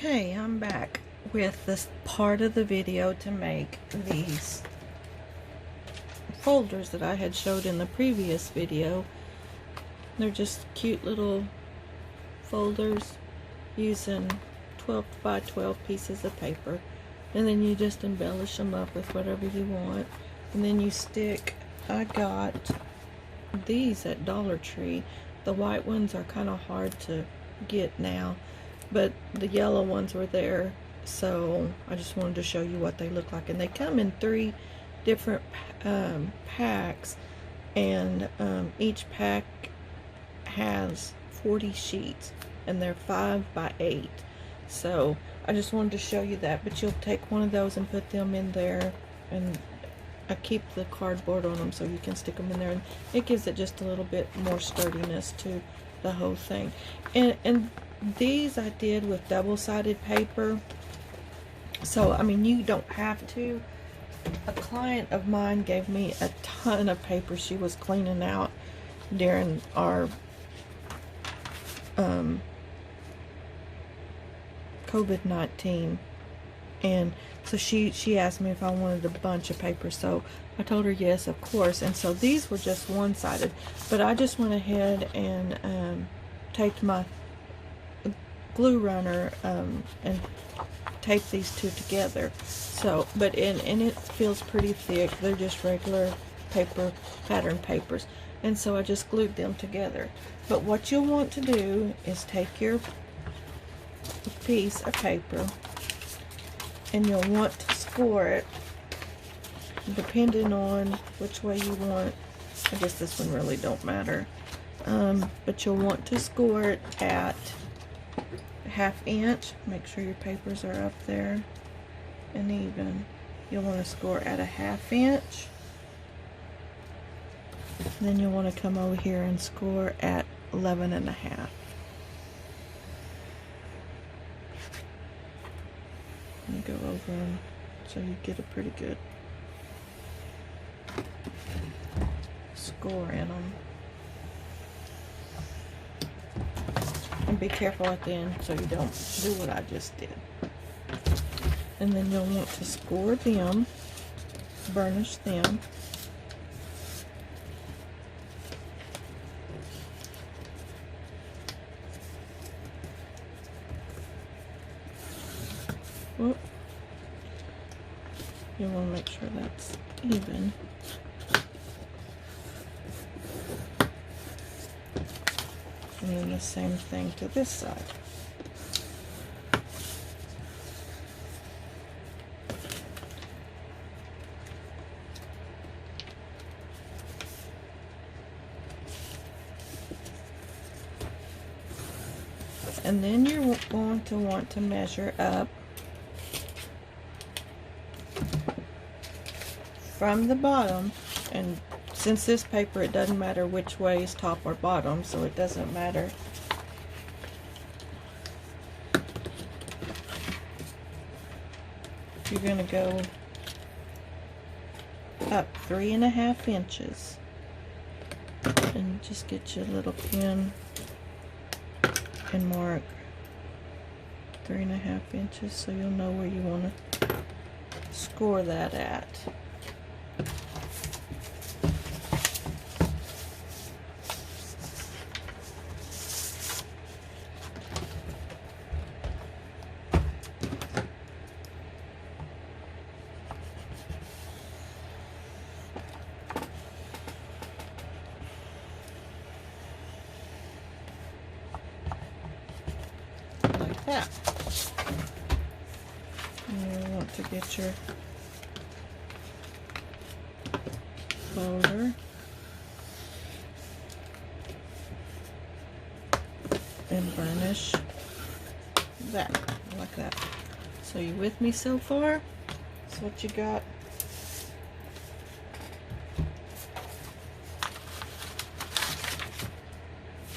Okay, I'm back with this part of the video to make these folders that I had showed in the previous video. They're just cute little folders using 12 by 12 pieces of paper, and then you just embellish them up with whatever you want, and then you stick. I got these at Dollar Tree. The white ones are kind of hard to get now, but the yellow ones were there, so I just wanted to show you what they look like. And they come in 3 different packs, and each pack has 40 sheets, and they're 5 by 8. So I just wanted to show you that. But you'll take one of those and put them in there, and I keep the cardboard on them so you can stick them in there, and it gives it just a little bit more sturdiness to the whole thing. And these I did with double-sided paper, so I mean, you don't have to. A client of mine gave me a ton of paper she was cleaning out during our COVID-19, and so she asked me if I wanted a bunch of paper, so I told her yes, of course. And so these were just one-sided, but I just went ahead and taped my glue runner and tape these 2 together. So but and it feels pretty thick. They're just regular paper, pattern papers, and so I just glued them together. But what you'll want to do is take your piece of paper, and you'll want to score it depending on which way you want. I guess this one really don't matter, but you'll want to score it at 1/2 inch. Make sure your papers are up there and even. You'll want to score at 1/2 inch. Then you'll want to come over here and score at 11.5. And go over them so you get a pretty good score in them. And be careful at the end so you don't do what I just did. And then you'll want to score them, burnish them. Whoop. You want to make sure that's even. And then the same thing to this side. And then you're going to want to measure up from the bottom, and since this paper, it doesn't matter which way is top or bottom, so it doesn't matter. You're going to go up 3.5 inches, and just get your little pen and mark 3.5 inches so you'll know where you want to score that at. That. And you want to get your folder and burnish that like that. So you with me so far? That's what you got.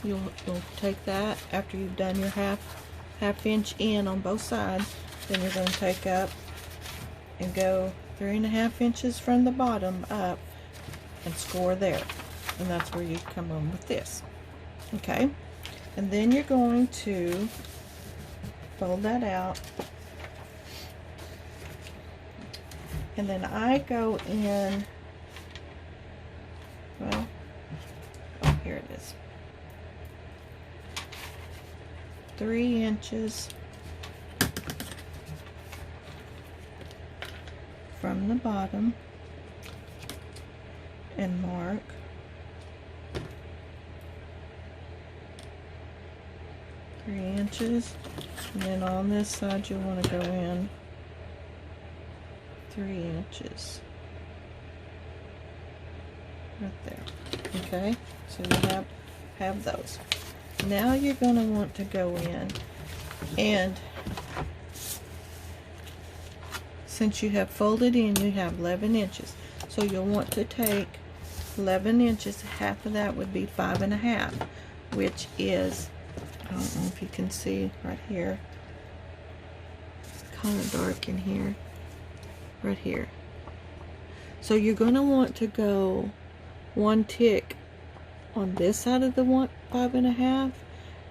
You'll take that after you've done your half inch in on both sides. Then you're going to take up and go 3.5 inches from the bottom up and score there, and that's where you come on with this. Okay, and then you're going to fold that out. And then I go in, well, oh, here it is. 3 inches from the bottom and mark 3 inches, and then on this side you want to go in 3 inches right there. Okay, so you have those. Now you're going to want to go in, and since you have folded in, you have 11 inches. So you'll want to take 11 inches, half of that would be 5.5, which is, I don't know if you can see right here, it's kind of dark in here, right here. So you're going to want to go 1 tick on this side of the 5.5,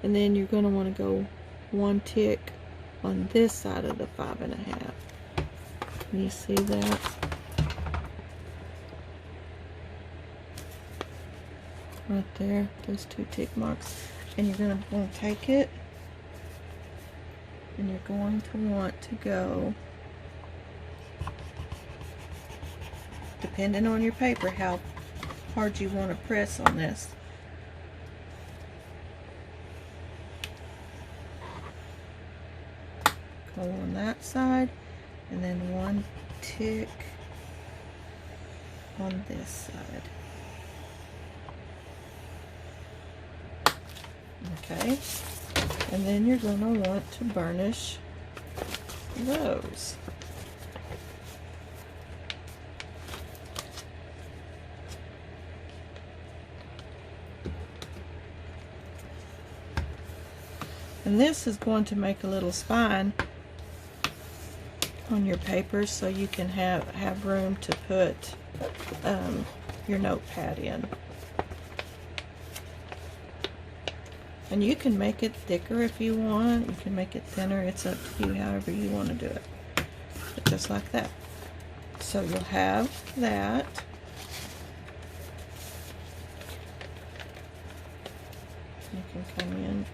and then you're going to want to go 1 tick on this side of the 5.5. Can you see that? Right there, those 2 tick marks. And you're going to want to take it, and you're going to want to go, depending on your paper, how hard you want to press on this. Go on that side, and then 1 tick on this side. Okay, and then you're going to want to burnish those. And this is going to make a little spine on your paper so you can have room to put your notepad in. And you can make it thicker if you want. You can make it thinner. It's up to you, however you want to do it. But just like that. So you'll have that. You can come in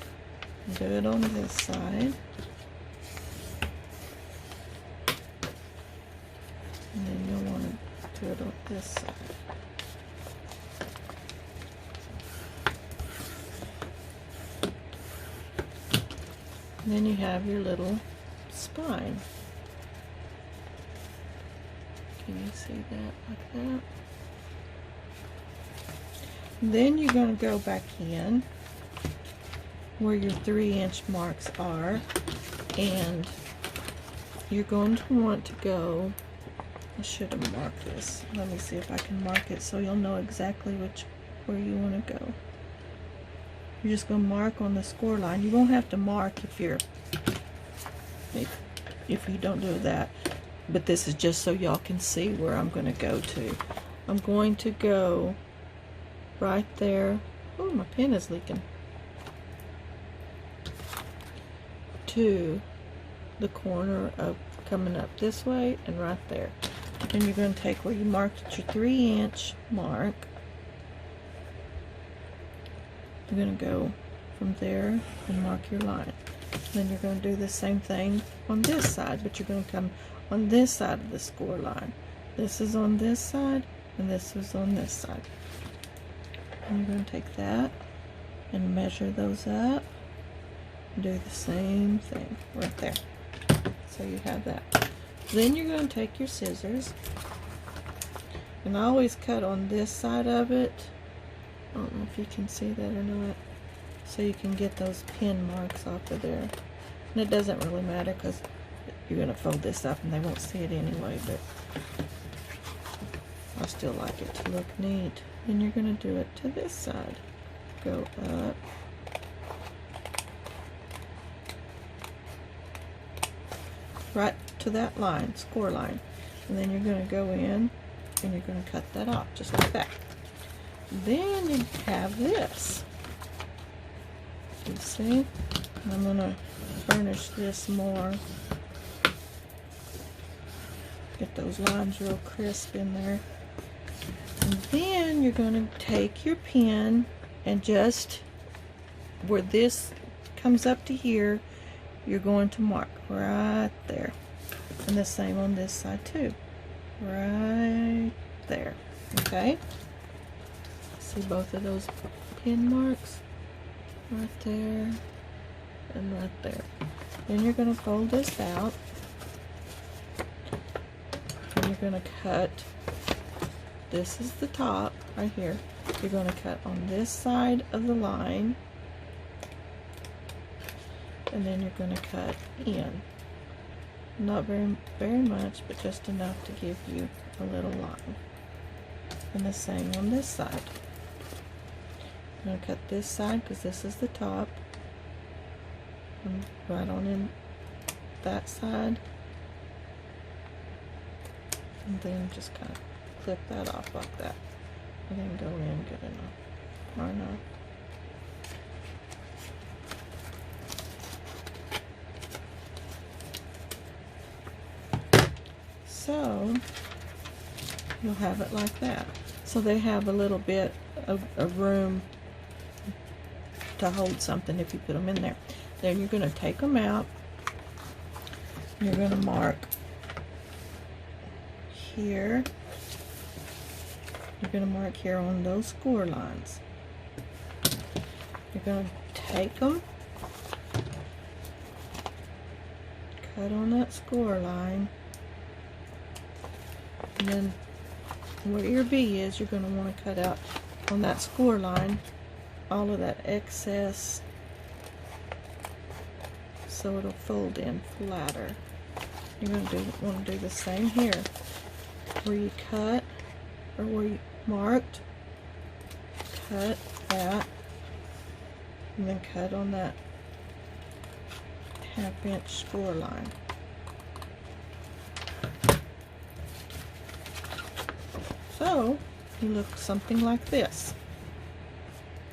and do it on this side. And then you'll want to do it on this side. And then you have your little spine. Can you see that like that? And then you're going to go back in where your 3-inch marks are, and you're going to want to go, I should have marked this. Let me see if I can mark it so you'll know exactly where you want to go. You're just going to mark on the score line. You won't have to mark if you don't do that, but this is just so y'all can see where I'm going to go to. I'm going to go right there. Oh, my pen is leaking. To the corner of coming up this way and right there. And you're going to take where you marked your 3-inch mark. You're going to go from there and mark your line. Then you're going to do the same thing on this side, but you're going to come on this side of the score line. This is on this side, and this is on this side. And you're going to take that and measure those up and do the same thing right there. So you have that. Then you're going to take your scissors, and I always cut on this side of it. I don't know if you can see that or not, so you can get those pin marks off of there. And it doesn't really matter because you're going to fold this up and they won't see it anyway, but I still like it to look neat. Then you're going to do it to this side. Go up. Right to that line, score line. And then you're going to go in and you're going to cut that off just like that. Then you have this. You see? I'm gonna burnish this more. Get those lines real crisp in there. And then you're gonna take your pen and just where this comes up to here, you're going to mark right there. And the same on this side too. Right there. Okay? See both of those pin marks? Right there and right there. Then you're going to fold this out. And you're going to cut. This is the top right here. You're going to cut on this side of the line. And then you're going to cut in. Not very much, but just enough to give you a little line. And the same on this side. I'm going to cut this side because this is the top. And right on in that side. And then just kind of clip that off like that. And then go in good enough. Far enough. So you'll have it like that. So they have a little bit of room to hold something if you put them in there. Then you're going to take them out. You're going to mark here. You're going to mark here on those score lines. You're going to take them, cut on that score line. And then where your B is, you're going to want to cut out on that score line all of that excess so it'll fold in flatter. You're going to want to do the same here. Where you cut, or where you marked, cut that, and then cut on that 1/2 inch score line. So you look something like this.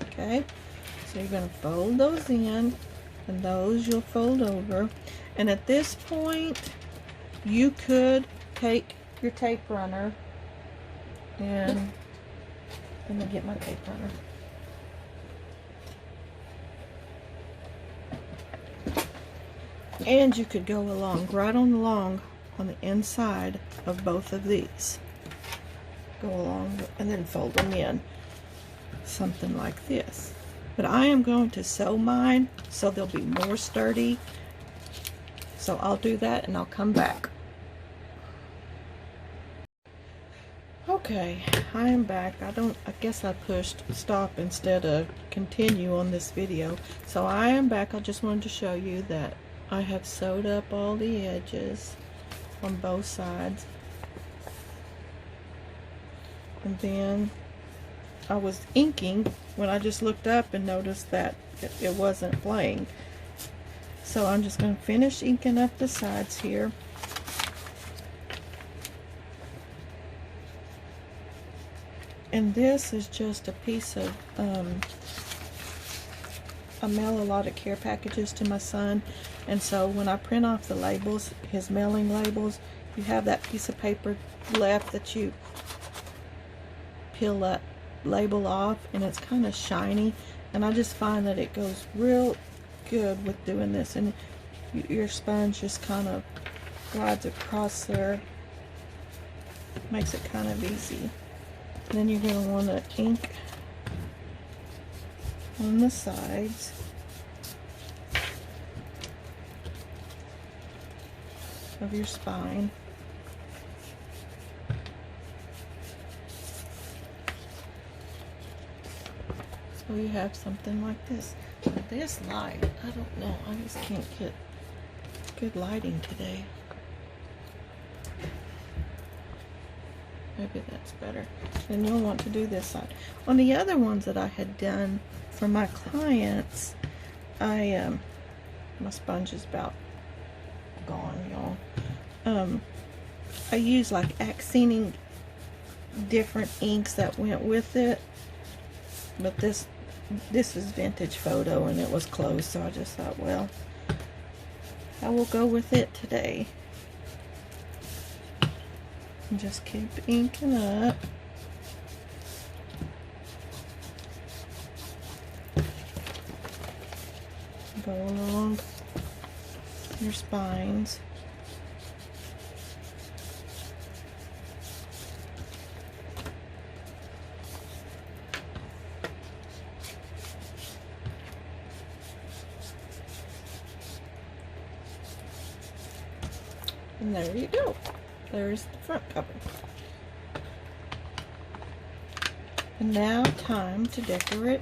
Okay, so you're going to fold those in, and those you'll fold over. And at this point, you could take your tape runner and let me get my tape runner. And you could go along, right on the inside of both of these. Go along and then fold them in, something like this. But I am going to sew mine so they'll be more sturdy. So I'll do that and I'll come back. Okay, I am back. I guess I pushed stop instead of continue on this video. So I am back. I just wanted to show you that I have sewed up all the edges on both sides. And then I was inking when I just looked up and noticed that it wasn't playing. So I'm just going to finish inking up the sides here. And this is just a piece of, I mail a lot of care packages to my son. And so when I print off the labels, his mailing labels, you have that piece of paper left that you peel that label off, and it's kind of shiny, and I just find that it goes real good with doing this, and your sponge just kind of glides across there, makes it kind of easy. And then you're going to want to ink on the sides. Of your spine. So you have something like this. But this light, I don't know, I just can't get good lighting today. Maybe that's better. Then you'll want to do this side. On the other ones that I had done for my clients, my sponge is about gone, y'all. I used like accenting different inks that went with it. But this this is vintage photo and it was closed, so I just thought, well, I will go with it today. And just keep inking up. Go along your spines. And there you go. There's the front cover. And now time to decorate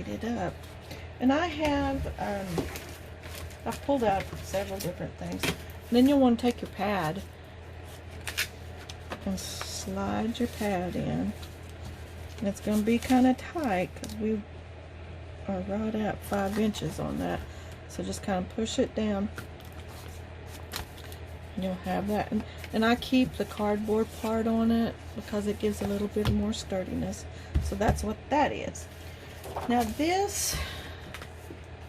it up. And I have, I've pulled out several different things. And then you'll want to take your pad and slide your pad in. And it's going to be kind of tight because we are right at 5 inches on that. So just kind of push it down. And you'll have that. And I keep the cardboard part on it because it gives a little bit more sturdiness. So that's what that is. Now this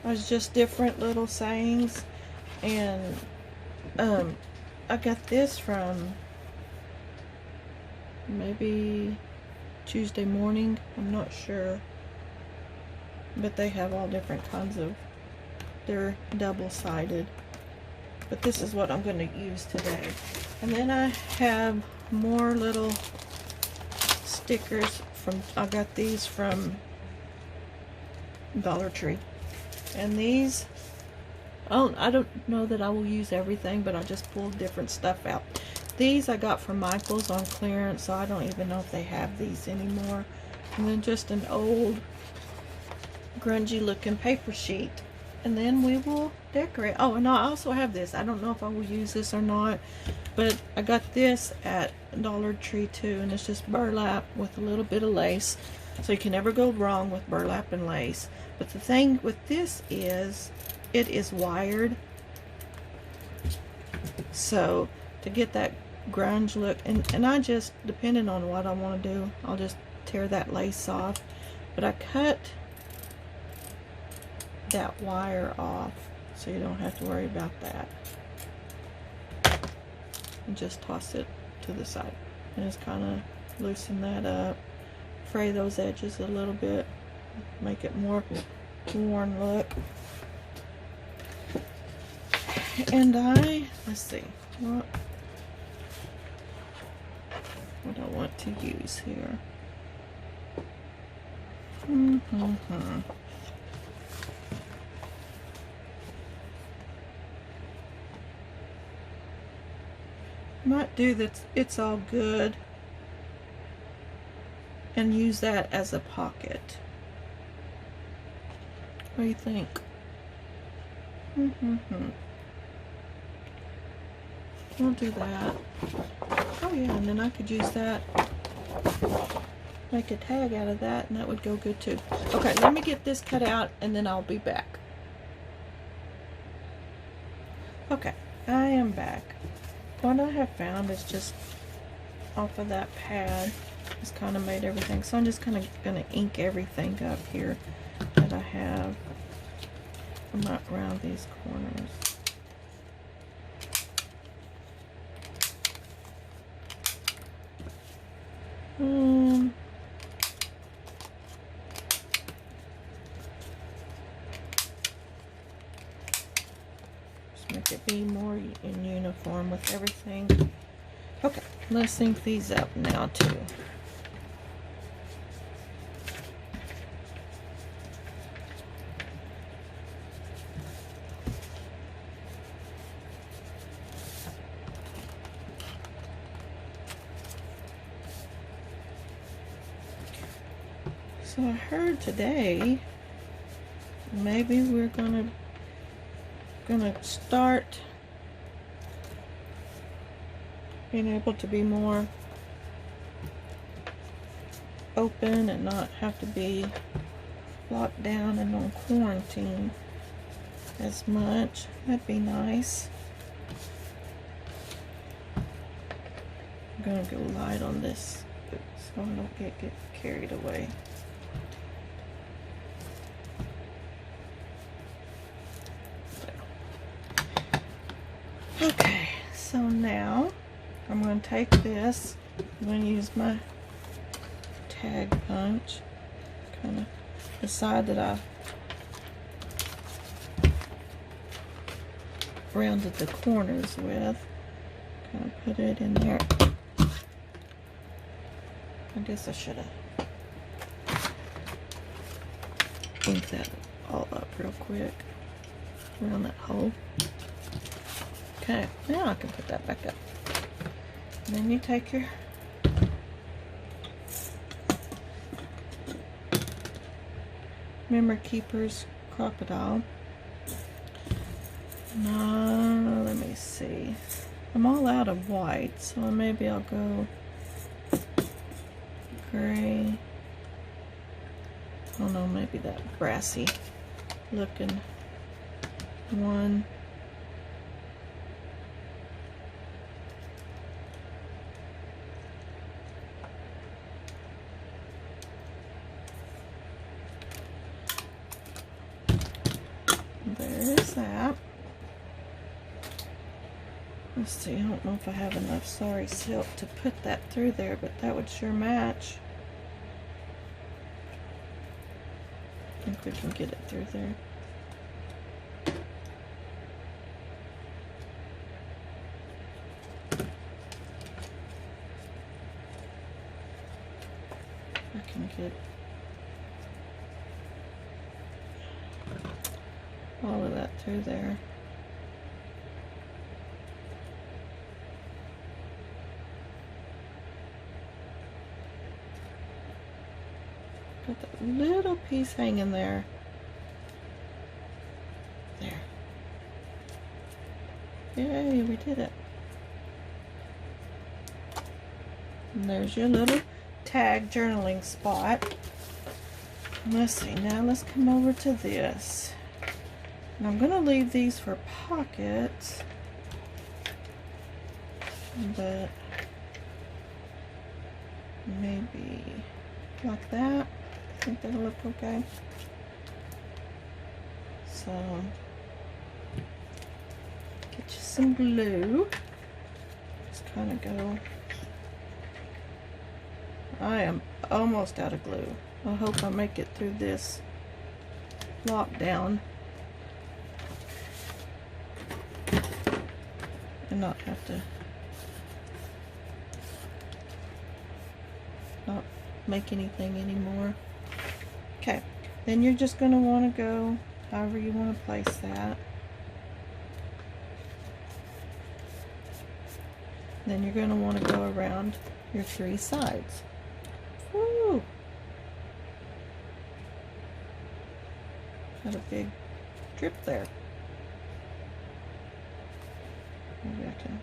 was just different little sayings, and I got this from maybe Tuesday Morning, I'm not sure, but they have all different kinds of, they're double-sided, but this is what I'm going to use today. And then I have more little stickers from, I got these from Dollar Tree. And these, I don't know that I will use everything, but I just pulled different stuff out. These I got from Michael's on clearance, so I don't even know if they have these anymore. And then just an old grungy looking paper sheet. And then we will decorate. Oh, and I also have this. I don't know if I will use this or not, but I got this at Dollar Tree too, and it's just burlap with a little bit of lace. So you can never go wrong with burlap and lace. But the thing with this is, it is wired. So to get that grunge look, and I just, depending on what I want to do, I'll just tear that lace off. But I cut that wire off so you don't have to worry about that. And just toss it to the side. And just kind of loosen that up. Fray those edges a little bit. Make it more worn look. And let's see, what I want to use here. Might do that. It's all good. And use that as a pocket. What do you think? We'll do that. Oh yeah, and then I could use that, make a tag out of that, and that would go good too. Okay, let me get this cut out and then I'll be back. Okay, I am back. What I have found is just off of that pad, it's kind of made everything. So I'm just kind of going to ink everything up here that I have around these corners. Just make it be more in uniform with everything. Okay, let's ink these up now too. So I heard today maybe we're gonna start being able to be more open and not have to be locked down and on quarantine as much. That'd be nice. I'm gonna go light on this so I don't get carried away. So now I'm going to take this, I'm going to use my tag punch, kind of the side that I rounded the corners with, kind of put it in there. I guess I should have inked that all up real quick around that hole. Okay, now I can put that back up. And then you take your Memory Keepers crocodile. Now, let me see. I'm all out of white, so maybe I'll go gray. Oh no, maybe that brassy looking one. There's that. Let's see, I don't know if I have enough sorry silk to put that through there, but that would sure match. I think we can get it through there. I can get all of that through there. Got that little piece hanging there. There. Yay, we did it. And there's your little tag journaling spot. Let's see, now let's come over to this. And I'm going to leave these for pockets, but maybe like that. I think that'll look okay. So, get you some glue. Just kind of go. I am almost out of glue. I hope I make it through this lockdown and not have to not make anything anymore. Okay, then you're just going to want to go however you want to place that. Then you're going to want to go around your 3 sides. Woo! Got a big drip there. Maybe I can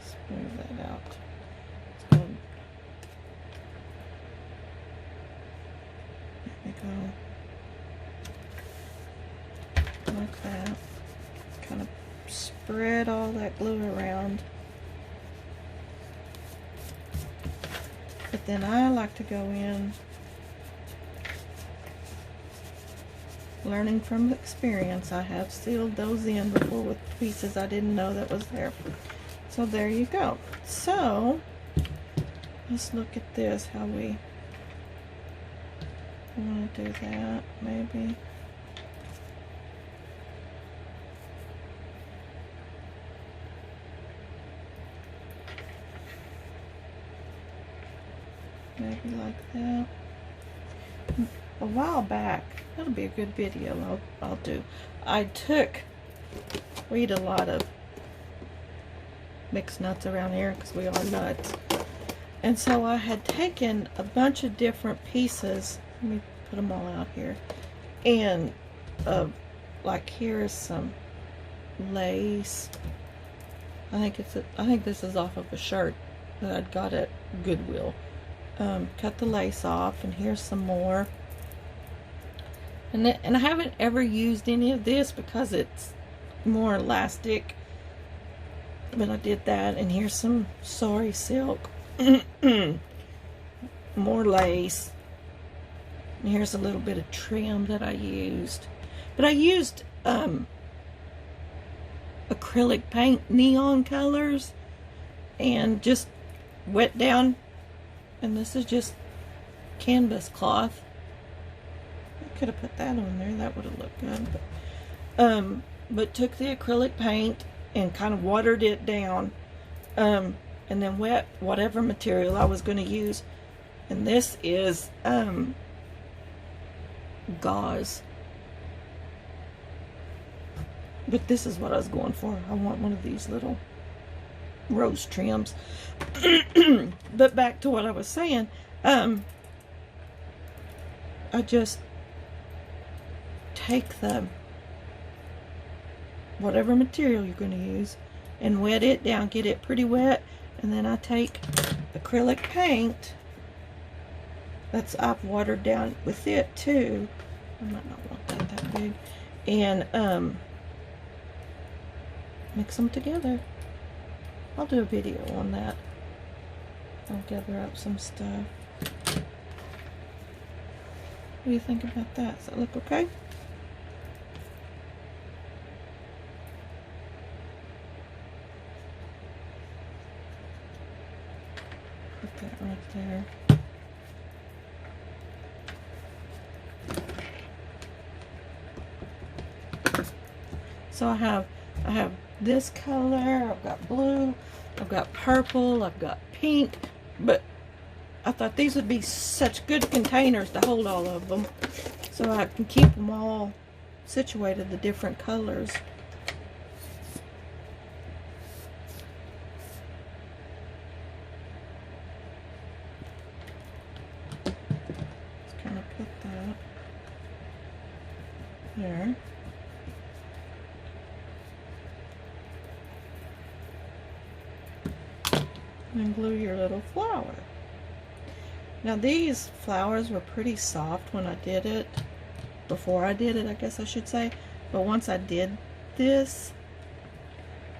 smooth that out. There we go. Like that. Kind of spread all that glue around. But then I like to go in, learning from experience. I have sealed those in before with pieces I didn't know that was there. So there you go. So let's look at this, how we want to do that, maybe. Maybe like that. A while back, that'll be a good video I'll do. We eat a lot of mixed nuts around here because we are nuts. And so I had taken a bunch of different pieces. Let me put them all out here. And like here is some lace. I think this is off of a shirt that I'd got at Goodwill. Cut the lace off, and here's some more. And I haven't ever used any of this because it's more elastic, but I did that. And here's some sorry silk. More lace. And here's a little bit of trim that I used. But I used acrylic paint, neon colors, and just wet down. And this is just canvas cloth. I could have put that on there, that would have looked good. But took the acrylic paint and kind of watered it down, and then wet whatever material I was going to use. And this is gauze. But this is what I was going for. I want one of these little rose trims. But back to what I was saying, I just take the whatever material you're going to use and wet it down, get it pretty wet, and then I take acrylic paint that's I've watered down with it too. I might not want that big, and mix them together. I'll do a video on that. I'll gather up some stuff. What do you think about that? Does that look okay? Put that right there. So I have this color, I've got blue, I've got purple, I've got pink, but I thought these would be such good containers to hold all of them, so I can keep them all situated, the different colors. Just kind of put that there. And glue your little flower. Now these flowers were pretty soft when I did it, before I did it I guess I should say, but once I did this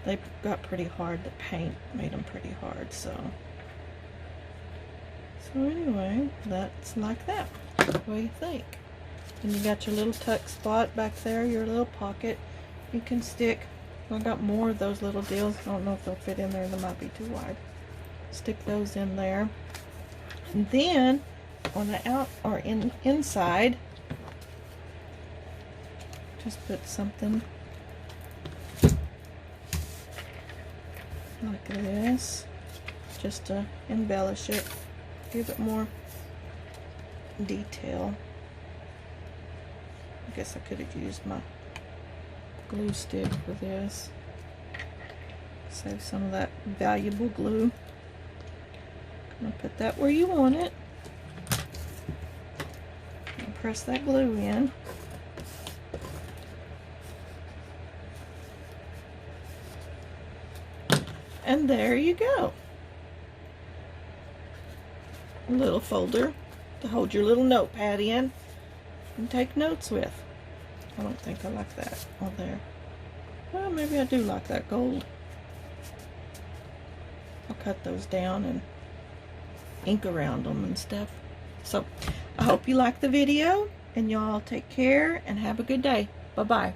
they got pretty hard. The paint made them pretty hard, so anyway, that's like that. What do you think? And you got your little tuck spot back there, your little pocket you can stick. I got more of those little deals. I don't know if they'll fit in there, they might be too wide. Stick those in there, and then on the out or inside, just put something like this, just to embellish it, give it more detail. I guess I could have used my glue stick for this. Save some of that valuable glue. I'll put that where you want it. And press that glue in. And there you go. A little folder to hold your little notepad in and take notes with. I don't think I like that on there. Well, maybe I do like that gold. I'll cut those down and ink around them and stuff. So I hope you like the video, and y'all take care and have a good day. Bye bye.